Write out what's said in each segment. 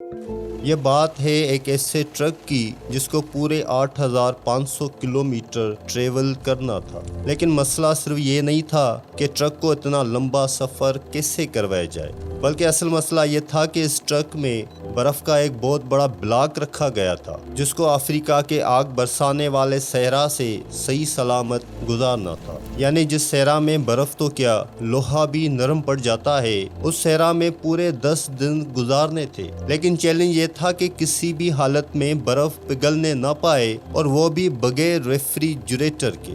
یہ بات ہے ایک ایسے ٹرک کی جس کو پورے 8500 کلومیٹر ٹریول کرنا تھا، لیکن مسئلہ صرف یہ نہیں تھا کہ ٹرک کو اتنا لمبا سفر کیسے کروایا جائے، بلکہ اصل مسئلہ یہ تھا کہ اس ٹرک میں برف کا ایک بہت بڑا بلاک رکھا گیا تھا جس کو افریقہ کے آگ برسانے والے صحرا سے صحیح سلامت گزارنا تھا۔ یعنی جس صحرا میں برف تو کیا لوہا بھی نرم پڑ جاتا ہے، اس صحرا میں پورے 10 دن گزارنے تھے، لیکن چیلنج یہ تھا کہ کسی بھی حالت میں برف پگھلنے نہ پائے، اور وہ بھی بغیر ریفریجریٹر کے۔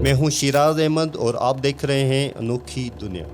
میں ہوں شیراز احمد اور آپ دیکھ رہے ہیں انوکھی دنیا۔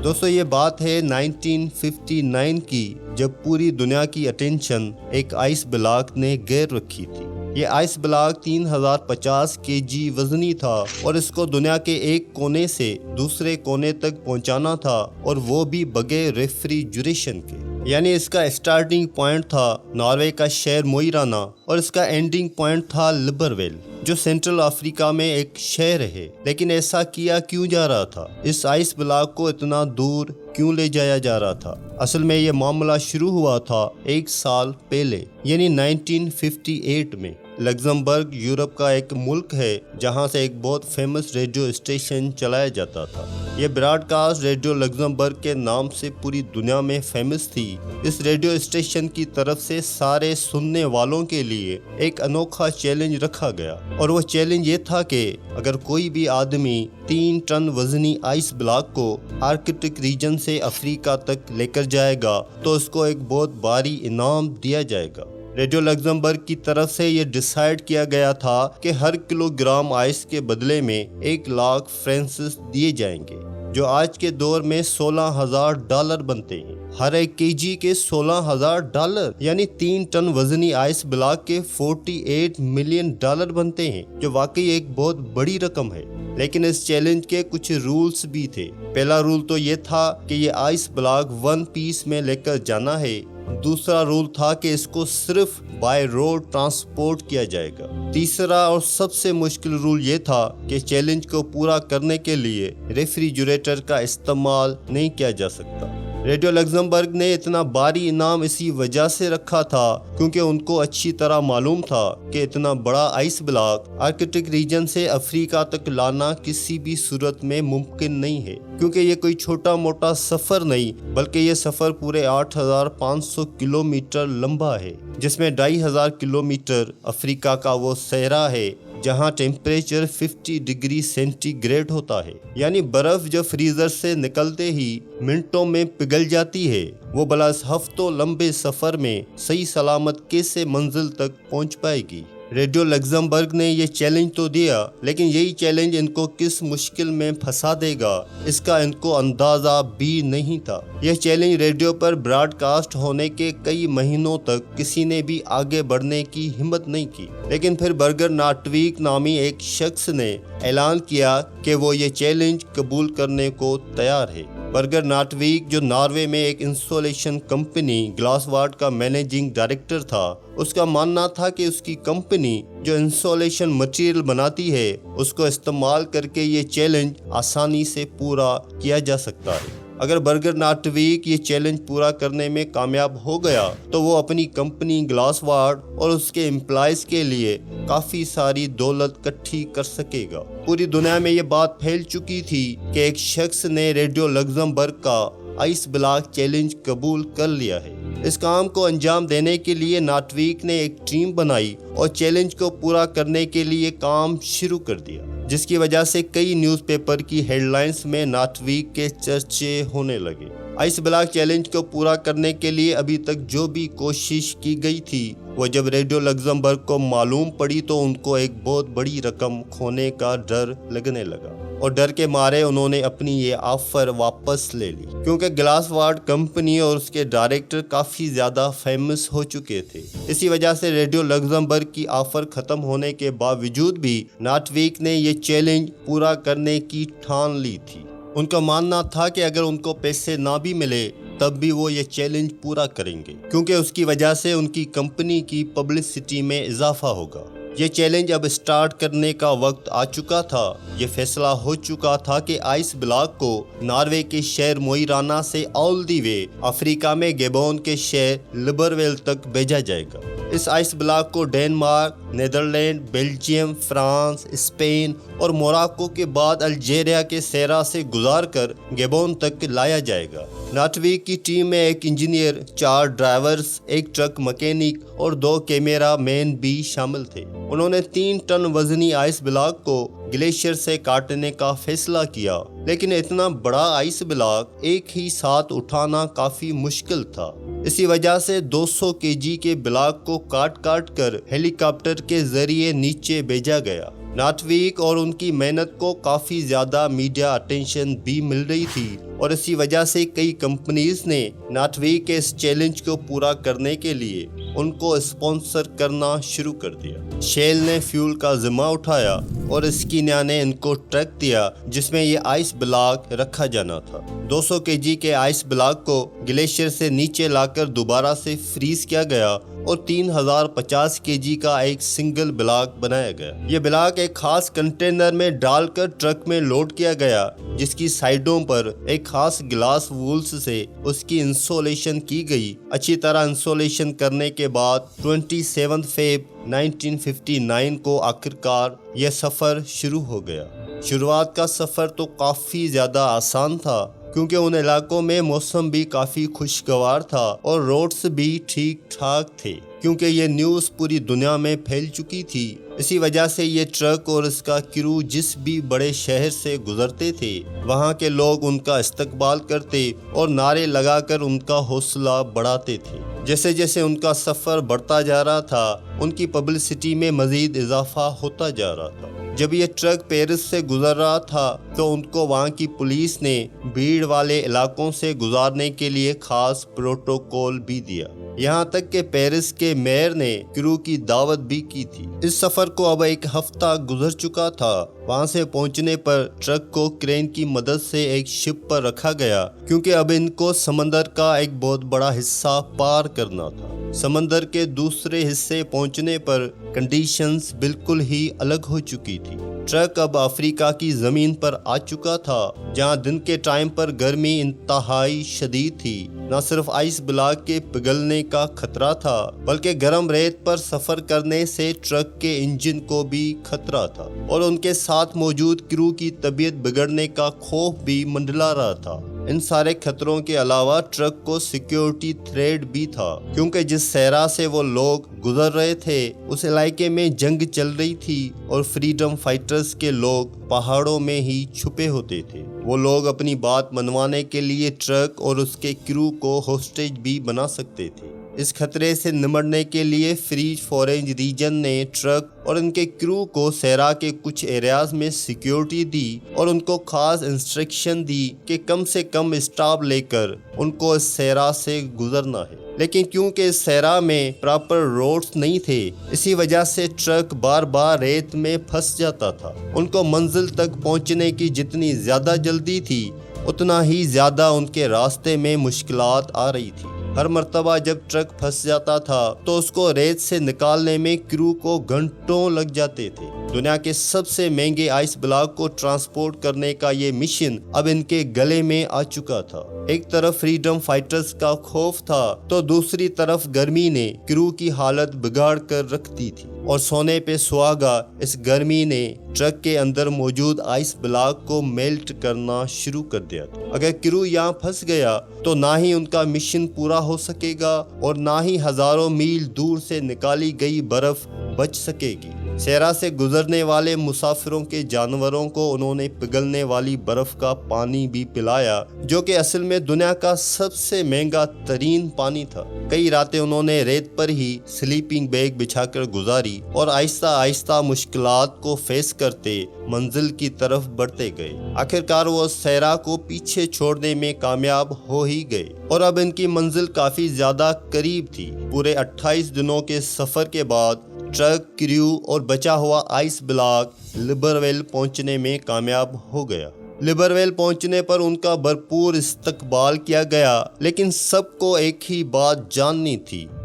دوستو، یہ بات ہے 1959 کی، جب پوری دنیا کی اٹینشن ایک آئس بلاک نے گیر رکھی تھی۔ یہ آئس بلاک 3050 kg وزنی تھا، اور اس کو دنیا کے ایک کونے سے دوسرے کونے تک پہنچانا تھا، اور وہ بھی بغیر ریفریجریشن کے۔ یعنی اس کا اسٹارٹنگ پوائنٹ تھا ناروے کا شہر موئیرانا، اور اس کا اینڈنگ پوائنٹ تھا لبرویل، جو سینٹرل افریقہ میں ایک شہر ہے۔ لیکن ایسا کیا کیوں جا رہا تھا؟ اس آئس بلاک کو اتنا دور کیوں لے جایا جا رہا تھا؟ اصل میں یہ معاملہ شروع ہوا تھا 1 سال پہلے، یعنی 1958 میں۔ لگزمبرگ یورپ کا ایک ملک ہے جہاں سے ایک بہت فیمس ریڈیو اسٹیشن چلایا جاتا تھا۔ یہ براڈ کاسٹ ریڈیو لگزمبرگ کے نام سے پوری دنیا میں فیمس تھی۔ اس ریڈیو اسٹیشن کی طرف سے سارے سننے والوں کے لیے ایک انوکھا چیلنج رکھا گیا، اور وہ چیلنج یہ تھا کہ اگر کوئی بھی آدمی 3 ٹن وزنی آئس بلاک کو آرکٹک ریجن سے افریقہ تک لے کر جائے گا تو اس کو ایک بہت بھاری انعام دیا جائے گا۔ ریڈیو لگزمبرگ کی طرف سے یہ ڈیسائیڈ کیا گیا تھا کہ ہر کلو گرام آئس کے بدلے میں 1 لاکھ فرانکس دیے جائیں گے، جو آج کے دور میں $16,000 بنتے ہیں۔ ہر ایک kg کے $16,000، یعنی 3 ٹن وزنی آئس بلاک کے $48 ملین بنتے ہیں، جو واقعی ایک بہت بڑی رقم ہے۔ لیکن اس چیلنج کے کچھ رولز بھی تھے۔ پہلا رول تو یہ تھا کہ یہ آئس بلاک 1 پیس میں لے کر جانا ہے۔ دوسرا رول تھا کہ اس کو صرف بائی روڈ ٹرانسپورٹ کیا جائے گا۔ تیسرا اور سب سے مشکل رول یہ تھا کہ چیلنج کو پورا کرنے کے لیے ریفریجریٹر کا استعمال نہیں کیا جا سکتا۔ ریڈیو لگزمبرگ نے اتنا بھاری انعام اسی وجہ سے رکھا تھا کیونکہ ان کو اچھی طرح معلوم تھا کہ اتنا بڑا آئس بلاک آرکٹک ریجن سے افریقہ تک لانا کسی بھی صورت میں ممکن نہیں ہے، کیونکہ یہ کوئی چھوٹا موٹا سفر نہیں، بلکہ یہ سفر پورے 8500 کلومیٹر لمبا ہے، جس میں 2500 کلومیٹر افریقہ کا وہ صحرا ہے جہاں ٹیمپریچر 50 ڈگری سینٹی گریڈ ہوتا ہے۔ یعنی برف جو فریزر سے نکلتے ہی منٹوں میں پگھل جاتی ہے، وہ بلا اس ہفتوں لمبے سفر میں صحیح سلامت کیسے منزل تک پہنچ پائے گی؟ ریڈیو لگزمبرگ نے یہ چیلنج تو دیا، لیکن یہی چیلنج ان کو کس مشکل میں پھنسا دے گا اس کا ان کو اندازہ بھی نہیں تھا۔ یہ چیلنج ریڈیو پر براڈ کاسٹ ہونے کے کئی مہینوں تک کسی نے بھی آگے بڑھنے کی ہمت نہیں کی، لیکن پھر برگر ناٹویک نامی ایک شخص نے اعلان کیا کہ وہ یہ چیلنج قبول کرنے کو تیار ہے۔ برگر ناٹویک، جو ناروے میں ایک انسولیشن کمپنی گلاس واٹ کا مینیجنگ ڈائریکٹر تھا، اس کا ماننا تھا کہ اس کی کمپنی جو انسولیشن مٹیریل بناتی ہے اس کو استعمال کر کے یہ چیلنج آسانی سے پورا کیا جا سکتا ہے۔ اگر برگر ناٹویک یہ چیلنج پورا کرنے میں کامیاب ہو گیا تو وہ اپنی کمپنی گلاس واٹ اور اس کے امپلائیز کے لیے کافی ساری دولت اکٹھی کر سکے گا۔ پوری دنیا میں یہ بات پھیل چکی تھی کہ ایک شخص نے ریڈیو لگزمبرگ کا آئس بلاک چیلنج قبول کر لیا ہے۔ اس کام کو انجام دینے کے لیے ناٹویک نے ایک ٹیم بنائی اور چیلنج کو پورا کرنے کے لیے کام شروع کر دیا، جس کی وجہ سے کئی نیوز پیپر کی ہیڈ لائنز میں ناٹویک کے چرچے ہونے لگے۔ آئس بلاک چیلنج کو پورا کرنے کے لیے ابھی تک جو بھی کوشش کی گئی تھی، وہ جب ریڈیو لگزمبرگ کو معلوم پڑی تو ان کو ایک بہت بڑی رقم کھونے کا ڈر لگنے لگا، اور ڈر کے مارے انہوں نے اپنی یہ آفر واپس لے لی، کیونکہ گلاس واٹ کمپنی اور اس کے ڈائریکٹر کافی زیادہ فیمس ہو چکے تھے۔ اسی وجہ سے ریڈیو لگزمبرگ کی آفر ختم ہونے کے باوجود بھی ناٹویک نے یہ چیلنج پورا کرنے کی ٹھان لی تھی۔ ان کا ماننا تھا کہ اگر ان کو پیسے نہ بھی ملے تب بھی وہ یہ چیلنج پورا کریں گے، کیونکہ اس کی وجہ سے ان کی کمپنی کی پبلسٹی میں اضافہ ہوگا۔ یہ چیلنج اب سٹارٹ کرنے کا وقت آ چکا تھا۔ یہ فیصلہ ہو چکا تھا کہ آئس بلاک کو ناروے کے شہر موئرانا سے آل دی وے افریقہ میں گیبون کے شہر لبرویل تک بھیجا جائے گا۔ اس آئس بلاک کو Denmark, Netherland, Belgium, France, Spain اور موراکو کے بعد الجیریا کے صحرا سے گزار کر گیبون تک لایا جائے گا۔ ناٹویک کی ٹیم میں ایک انجینئر، 4 ڈرائیورز، ایک ٹرک مکینک اور 2 کیمرہ مین بھی شامل تھے۔ انہوں نے 3 ٹن وزنی آئس بلاک کو گلیشیئر سے کاٹنے کا فیصلہ کیا، لیکن اتنا بڑا آئس بلاک ایک ہی ساتھ اٹھانا کافی مشکل تھا۔ اسی وجہ سے 200 kg کے بلاک کو کاٹ کر ہیلی کاپٹر کے ذریعے نیچے بھیجا گیا۔ ناٹویک اور ان کی محنت کو کافی زیادہ میڈیا اٹینشن بھی مل رہی تھی، اور اسی وجہ سے کئی کمپنیز نے ناٹویک کے اس چیلنج کو پورا کرنے کے لیے ان کو اسپانسر کرنا شروع کر دیا۔ شیل نے فیول کا ذمہ اٹھایا اور اسکینیا نے ان کو ٹرک دیا جس میں یہ آئس بلاک رکھا جانا تھا۔ 200 kg کے آئس بلاک کو گلیشیئر سے نیچے لا کر دوبارہ سے فریز کیا گیا اور 3050 kg کا ایک سنگل بلاک بنایا گیا۔ یہ بلاک ایک خاص کنٹینر میں ڈال کر ٹرک میں لوڈ کیا گیا، جس کی سائیڈوں پر ایک خاص گلاس وولز سے اس کی انسولیشن کی گئی۔ اچھی طرح انسولیشن کرنے کے بعد 27 فیب 1959 کو آخرکار یہ سفر شروع ہو گیا۔ شروعات کا سفر تو کافی زیادہ آسان تھا، کیونکہ ان علاقوں میں موسم بھی کافی خوشگوار تھا اور روڈز بھی ٹھیک ٹھاک تھے، کیونکہ یہ نیوز پوری دنیا میں پھیل چکی تھی۔ اسی وجہ سے یہ ٹرک اور اس کا کرو جس بھی بڑے شہر سے گزرتے تھے، وہاں کے لوگ ان کا استقبال کرتے اور نعرے لگا کر ان کا حوصلہ بڑھاتے تھے۔ جیسے جیسے ان کا سفر بڑھتا جا رہا تھا، ان کی پبلسٹی میں مزید اضافہ ہوتا جا رہا تھا۔ جب یہ ٹرک پیرس سے گزر رہا تھا تو ان کو وہاں کی پولیس نے بھیڑ والے علاقوں سے گزارنے کے لیے خاص پروٹوکول بھی دیا، یہاں تک کہ پیرس کے میئر نے کرو کی دعوت بھی کی تھی۔ اس سفر کو اب 1 ہفتہ گزر چکا تھا۔ وہاں سے پہنچنے پر ٹرک کو کرین کی مدد سے ایک شپ پر رکھا گیا، کیونکہ اب ان کو سمندر کا ایک بہت بڑا حصہ پار کرنا تھا۔ سمندر کے دوسرے حصے پہنچنے پر کنڈیشنز بالکل ہی الگ ہو چکی تھی۔ ٹرک اب افریقہ کی زمین پر آ چکا تھا، جہاں دن کے ٹائم پر گرمی انتہائی شدید تھی۔ نہ صرف آئس بلاک کے پگھلنے کا خطرہ تھا، بلکہ گرم ریت پر سفر کرنے سے ٹرک کے انجن کو بھی خطرہ تھا، اور ان کے ساتھ موجود کرو کی طبیعت بگڑنے کا خوف بھی منڈلا رہا تھا۔ ان سارے خطروں کے علاوہ ٹرک کو سیکیورٹی تھریٹ بھی تھا، کیونکہ جس صحرا سے وہ لوگ گزر رہے تھے اس علاقے میں جنگ چل رہی تھی، اور فریڈم فائٹرز کے لوگ پہاڑوں میں ہی چھپے ہوتے تھے۔ وہ لوگ اپنی بات منوانے کے لیے ٹرک اور اس کے کرو کو ہوسٹیج بھی بنا سکتے تھے۔ اس خطرے سے نمٹنے کے لیے فری فورنج ریجن نے ٹرک اور ان کے کرو کو صحرا کے کچھ ایریاز میں سیکیورٹی دی اور ان کو خاص انسٹرکشن دی کہ کم سے کم اسٹاپ لے کر ان کو اس صحرا سے گزرنا ہے۔ لیکن کیونکہ اس صحرا میں پراپر روڈز نہیں تھے، اسی وجہ سے ٹرک بار بار ریت میں پھنس جاتا تھا۔ ان کو منزل تک پہنچنے کی جتنی زیادہ جلدی تھی، اتنا ہی زیادہ ان کے راستے میں مشکلات آ رہی تھی۔ ہر مرتبہ جب ٹرک پھنس جاتا تھا تو اس کو ریت سے نکالنے میں کرو کو گھنٹوں لگ جاتے تھے۔ دنیا کے سب سے مہنگے آئس بلاک کو ٹرانسپورٹ کرنے کا یہ مشن اب ان کے گلے میں آ چکا تھا۔ ایک طرف فریڈم فائٹرز کا خوف تھا تو دوسری طرف گرمی نے کرو کی حالت بگاڑ کر رکھ دی تھی، اور سونے پہ سہاگا اس گرمی نے ٹرک کے اندر موجود آئس بلاک کو میلٹ کرنا شروع کر دیا تھا۔ اگر کرو یہاں پھنس گیا تو نہ ہی ان کا مشن پورا ہو سکے گا اور نہ ہی ہزاروں میل دور سے نکالی گئی برف بچ سکے گی۔ صحرا سے گزرنے والے مسافروں کے جانوروں کو انہوں نے پگھلنے والی برف کا پانی بھی پلایا، جو کہ اصل میں دنیا کا سب سے مہنگا ترین پانی تھا۔ کئی راتیں انہوں نے ریت پر ہی سلیپنگ بیگ بچھا کر گزاری اور آہستہ آہستہ مشکلات کو فیس کرتے منزل کی طرف بڑھتے گئے۔ آخرکار وہ صحرا کو پیچھے چھوڑنے میں کامیاب ہو ہی گئے، اور اب ان کی منزل کافی زیادہ قریب تھی۔ پورے 28 دنوں کے سفر کے بعد ٹرک، کریو اور بچا ہوا آئس بلاک لبرویل پہنچنے میں کامیاب ہو گیا۔ لبرویل پہنچنے پر ان کا بھرپور استقبال کیا گیا، لیکن سب کو ایک ہی بات جاننی تھی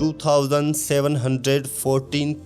2714